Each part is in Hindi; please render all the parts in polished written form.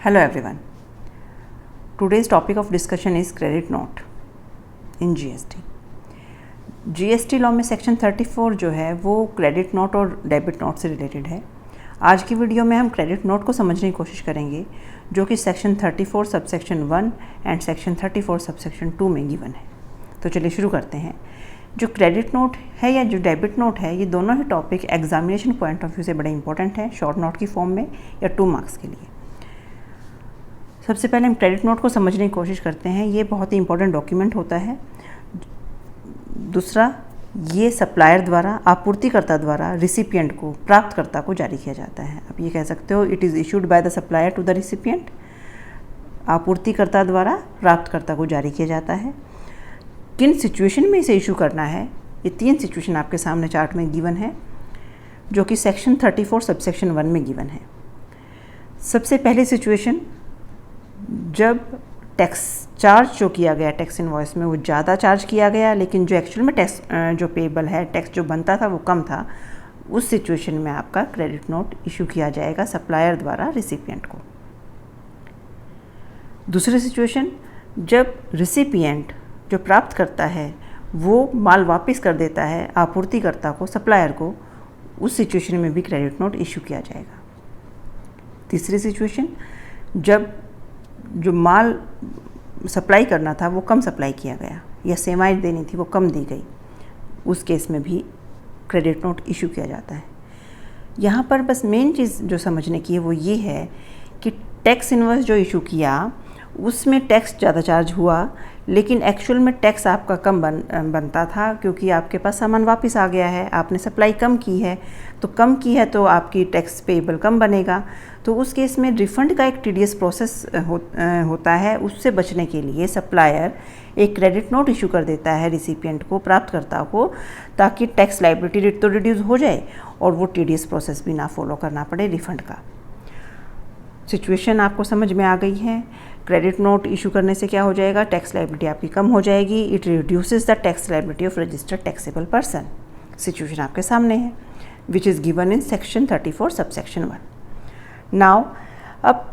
Hello everyone. Today's topic of discussion is credit note in GST. GST law में सेक्शन 34 जो है वो क्रेडिट नोट और डेबिट नोट से रिलेटेड है। आज की वीडियो में हम क्रेडिट नोट को समझने की कोशिश करेंगे जो कि section 34 subsection 1 and section 34 subsection 2 में गिवन है। तो चलिए शुरू करते हैं। जो क्रेडिट नोट है या जो डेबिट नोट है, ये दोनों ही topic examination point of view से बड़े इंपॉर्टेंट है, शॉर्ट नोट की फॉर्म में या 2 मार्क्स के लिए। सबसे पहले हम क्रेडिट नोट को समझने की कोशिश करते हैं। ये बहुत ही इंपॉर्टेंट डॉक्यूमेंट होता है। दूसरा, ये सप्लायर द्वारा, आपूर्तिकर्ता द्वारा रिसिपिएंट को, प्राप्तकर्ता को जारी किया जाता है। अब ये कह सकते हो it is issued by the supplier to the recipient. आपूर्तिकर्ता द्वारा प्राप्तकर्ता को जारी किया जाता है। किन सिचुएशन में इसे इशू करना है, ये 3 सिचुएशन आपके सामने चार्ट में गिवन है जो कि सेक्शन 34 सबसेक्शन 1 में गिवन है। सबसे पहली सिचुएशन, जब टैक्स चार्ज जो किया गया टैक्स इनवॉइस में वो ज़्यादा चार्ज किया गया, लेकिन जो एक्चुअल में टैक्स जो पेएबल है, टैक्स जो बनता था वो कम था, उस सिचुएशन में आपका क्रेडिट नोट इशू किया जाएगा सप्लायर द्वारा रिसिपिएंट को। दूसरी सिचुएशन, जब रिसिपिएंट जो प्राप्त करता है वो माल वापस कर देता है आपूर्तिकर्ता को, सप्लायर को, उस सिचुएशन में भी क्रेडिट नोट इशू किया जाएगा। तीसरी सिचुएशन, जब जो माल सप्लाई करना था वो कम सप्लाई किया गया या सेवाएं देनी थी वो कम दी गई, उस केस में भी क्रेडिट नोट इशू किया जाता है। यहाँ पर बस मेन चीज़ जो समझने की है वो ये है कि टैक्स इनवॉइस जो इशू किया उसमें टैक्स ज़्यादा चार्ज हुआ, लेकिन एक्चुअल में टैक्स आपका कम बनता था क्योंकि आपके पास सामान वापस आ गया है, आपने सप्लाई कम की है, तो कम की है तो आपकी टैक्स पेएबल कम बनेगा। तो उस केस में रिफ़ंड का एक टीडियस प्रोसेस होता है। उससे बचने के लिए सप्लायर एक क्रेडिट नोट इशू कर देता है रिसिपिएंट को, प्राप्तकर्ता को, ताकि टैक्स लायबिलिटी तो रिड्यूस हो जाए और वो टीडियस प्रोसेस भी ना फॉलो करना पड़े रिफ़ंड का। सिचुएशन आपको समझ में आ गई है। क्रेडिट नोट इशू करने से क्या हो जाएगा, टैक्स लायबिलिटी आपकी कम हो जाएगी। It reduces the tax liability of registered taxable person. Situation आपके सामने है which is given in section 34 subsection 1। Now अब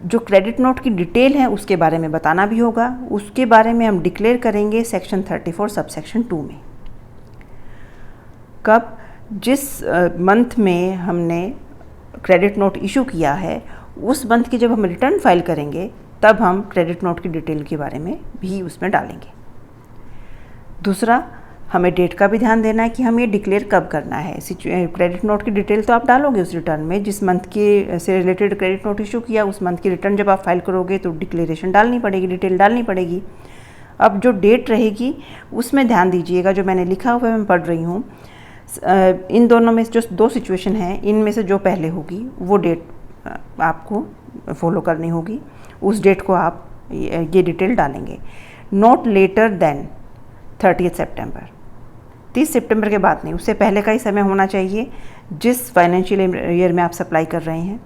जो क्रेडिट नोट की डिटेल है उसके बारे में बताना भी होगा। उसके बारे में हम डिक्लेयर करेंगे सेक्शन 34 सबसेक्शन 2 में। कब, जिस मंथ में हमने क्रेडिट नोट इशू किया है उस मंथ की जब हम रिटर्न फाइल करेंगे तब हम क्रेडिट नोट की डिटेल के बारे में भी उसमें डालेंगे। दूसरा, हमें डेट का भी ध्यान देना है कि हम ये डिक्लेयर कब करना है। क्रेडिट नोट की डिटेल तो आप डालोगे उस रिटर्न में, जिस मंथ के से रिलेटेड क्रेडिट नोट इशू किया उस मंथ की रिटर्न जब आप फाइल करोगे तो डिक्लेरेशन डालनी पड़ेगी, डिटेल डालनी पड़ेगी। अब जो डेट रहेगी उसमें ध्यान दीजिएगा, जो मैंने लिखा हुआ है मैं पढ़ रही हूँ। इन दोनों में जो 2 सिचुएशन हैं, इनमें से जो पहले होगी वो डेट आपको फॉलो करनी होगी। उस डेट को आप ये डिटेल डालेंगे। नॉट लेटर देन 30 सितंबर, 30 सितंबर के बाद नहीं, उससे पहले का ही समय होना चाहिए जिस फाइनेंशियल ईयर में आप सप्लाई कर रहे हैं।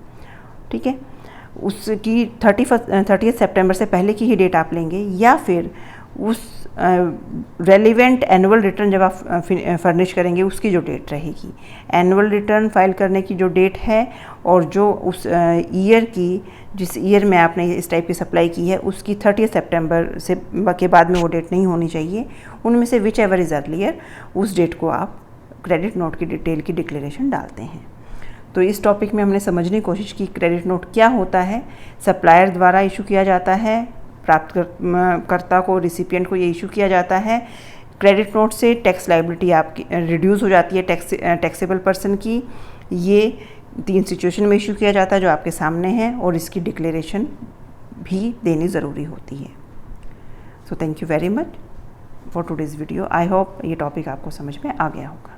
ठीक है, उसकी 30 सितंबर से पहले की ही डेट आप लेंगे, या फिर उस रेलिवेंट एनुअल रिटर्न जब आप फर्निश करेंगे उसकी जो डेट रहेगी, एनुअल रिटर्न फाइल करने की जो डेट है और जो उस ईयर की, जिस ईयर में आपने इस टाइप की सप्लाई की है उसकी 30 सितंबर से के बाद में वो डेट नहीं होनी चाहिए। उनमें से विच एवर इज़ अर्लियर, उस डेट को आप क्रेडिट नोट की डिटेल की डिक्लेरेशन डालते हैं। तो इस टॉपिक में हमने समझने की कोशिश की क्रेडिट नोट क्या होता है। सप्लायर द्वारा इशू किया जाता है, प्राप्तकर्ता को, रिसिपिएंट को ये इशू किया जाता है। क्रेडिट नोट से टैक्स लायबिलिटी आपकी रिड्यूस हो जाती है टैक्सेबल पर्सन की। ये 3 सिचुएशन में इशू किया जाता है जो आपके सामने है, और इसकी डिक्लेरेशन भी देनी ज़रूरी होती है। So thank you very much for today's video. I hope ये टॉपिक आपको समझ में आ गया होगा।